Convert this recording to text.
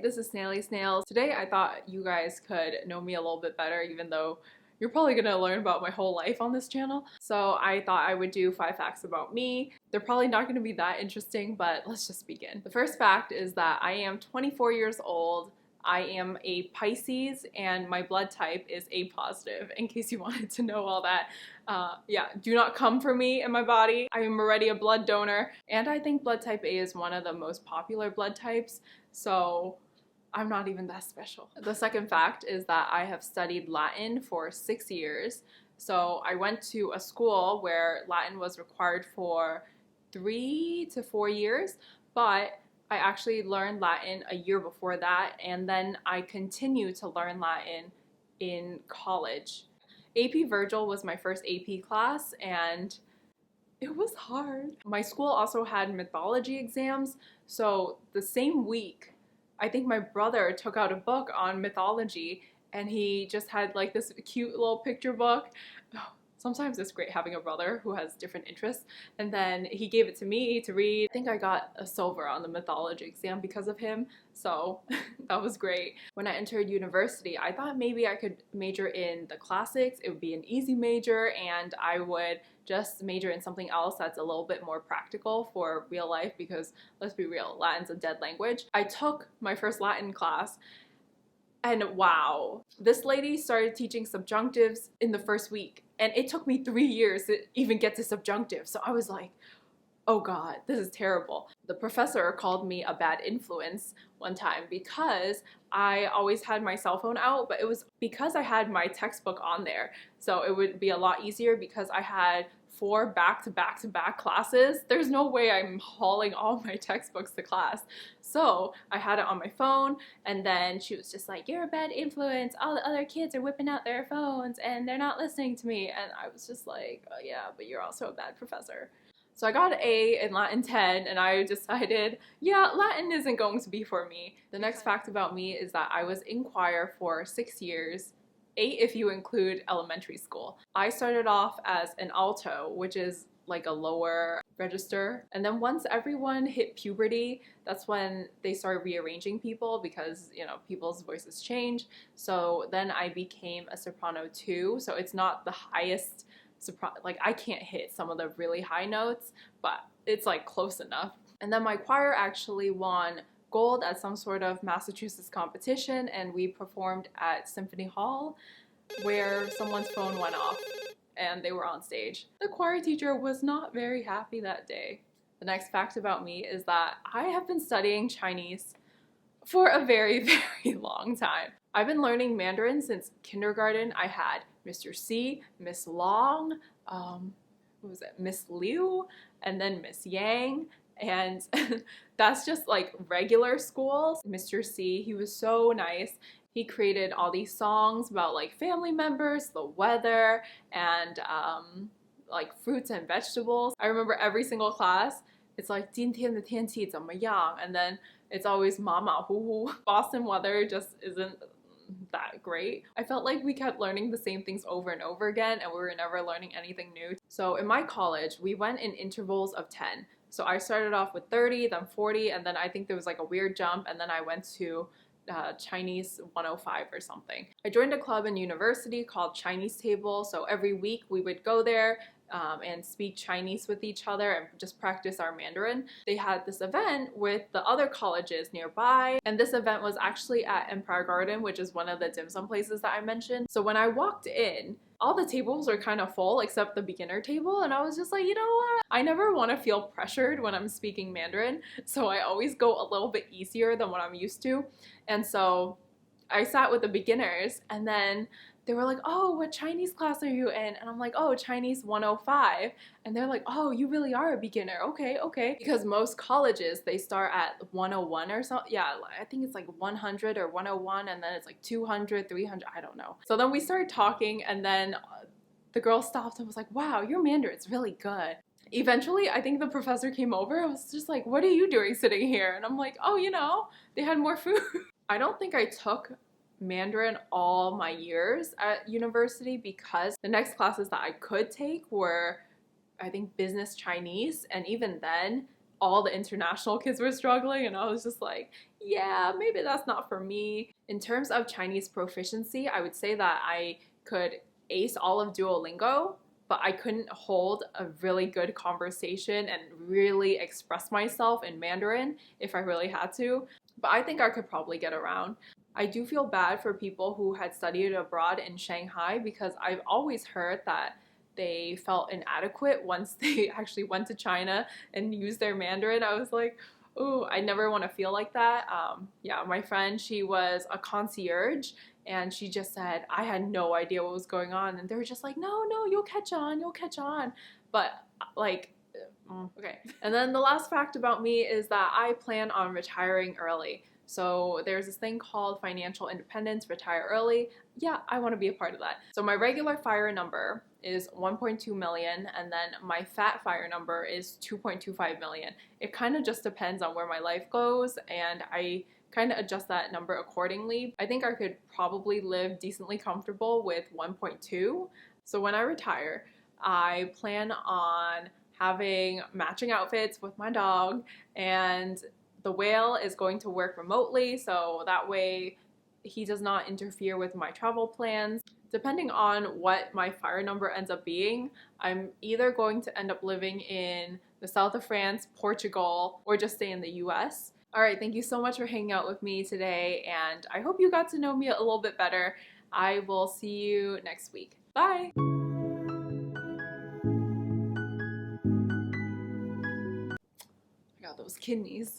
this is Snails. Today I thought you guys could know me a little bit better, even though you're probably gonna learn about my whole life on this channel. So I thought I would do 5 facts about me. They're probably not gonna be that interesting, but let's just begin. The first fact is that I am 24 years old. I am a Pisces and my blood type is A positive, in case you wanted to know all that. Yeah, do not come for me and my body. I am already a blood donor, and I think blood type A is one of the most popular blood types, so I'm not even that special. The second fact is that I have studied Latin for 6 years. So I went to a school where Latin was required for 3 to 4 years, but I actually learned Latin a year before that, and then I continued to learn Latin in college. AP Virgil was my first AP class, and it was hard. My school also had mythology exams, so the same week, I think my brother took out a book on mythology, and he just had like this cute little picture book. Sometimes it's great having a brother who has different interests. And then he gave it to me to read. I think I got a silver on the mythology exam because of him, so that was great. When I entered university, I thought maybe I could major in the classics. It would be an easy major, and I would just major in something else that's a little bit more practical for real life, because let's be real, Latin's a dead language. I took my first Latin class, and wow, this lady started teaching subjunctives in the first week, and it took me 3 years to even get to subjunctive. So I was like, oh God, this is terrible. The professor called me a bad influence one time because I always had my cell phone out, but it was because I had my textbook on there. So it would be a lot easier because I had 4 back-to-back classes. There's no way I'm hauling all my textbooks to class. So I had it on my phone, and then she was just like, you're a bad influence. All the other kids are whipping out their phones and they're not listening to me. And I was just like, oh yeah, but you're also a bad professor. So I got an A in Latin 10, and I decided, yeah, Latin isn't going to be for me. The next fact about me is that I was in choir for 6 years, 8 if you include elementary school. I started off as an alto, which is like a lower register. And then once everyone hit puberty, that's when they started rearranging people because, you know, people's voices change. So then I became a soprano too. So it's not the highest soprano, like I can't hit some of the really high notes, but it's like close enough. And then my choir actually won gold at some sort of Massachusetts competition, and we performed at Symphony Hall where someone's phone went off and they were on stage. The choir teacher was not very happy that day. The next fact about me is that I have been studying Chinese for a very, very long time. I've been learning Mandarin since kindergarten. I had Mr. C, Miss Long, what was it, Miss Liu, and then Miss Yang, and that's just like regular schools. Mr. C, he was so nice. He created all these songs about like family members, the weather, and like fruits and vegetables. I remember every single class, it's like 今天的天气怎么样? And then it's always 马马虎虎. Boston weather just isn't that great. I felt like we kept learning the same things over and over again, and we were never learning anything new. So in my college, we went in intervals of 10. So I started off with 30, then 40, and then I think there was like a weird jump, and then I went to Chinese 105 or something. I joined a club in university called Chinese Table, so every week we would go there and speak Chinese with each other and just practice our Mandarin. They had this event with the other colleges nearby, and this event was actually at Empire Garden, which is one of the dim sum places that I mentioned. So when I walked in, all the tables are kind of full except the beginner table, and I was just like, you know what? I never want to feel pressured when I'm speaking Mandarin, so I always go a little bit easier than what I'm used to. And so I sat with the beginners, and then they were like, oh, what Chinese class are you in? And I'm like, oh, Chinese 105. And they're like, oh, you really are a beginner. Okay, okay. Because most colleges, they start at 101 or something. Yeah, I think it's like 100 or 101, and then it's like 200, 300, I don't know. So then we started talking, and then the girl stopped and was like, wow, your Mandarin's really good. Eventually, I think the professor came over. I was just like, what are you doing sitting here? And I'm like, oh, you know, they had more food. I don't think I took Mandarin all my years at university because the next classes that I could take were, I think, business Chinese, and even then all the international kids were struggling, and I was just like, yeah, maybe that's not for me. In terms of Chinese proficiency, I would say that I could ace all of Duolingo, but I couldn't hold a really good conversation and really express myself in Mandarin if I really had to. But I think I could probably get around. I do feel bad for people who had studied abroad in Shanghai because I've always heard that they felt inadequate once they actually went to China and used their Mandarin. I was like, oh, I never want to feel like that. Yeah, my friend, she was a concierge, and she just said, I had no idea what was going on. And they were just like, no, no, you'll catch on, you'll catch on. But like, okay. And then the last fact about me is that I plan on retiring early. So there's this thing called financial independence, retire early. Yeah, I want to be a part of that. So my regular FIRE number is 1.2 million, and then my fat FIRE number is 2.25 million. It kind of just depends on where my life goes, and I kind of adjust that number accordingly. I think I could probably live decently comfortable with 1.2. So when I retire, I plan on having matching outfits with my dog, and the whale is going to work remotely, so that way he does not interfere with my travel plans. Depending on what my FIRE number ends up being, I'm either going to end up living in the south of France, Portugal, or just stay in the US. Alright, thank you so much for hanging out with me today, and I hope you got to know me a little bit better. I will see you next week. Bye! I got those kidneys.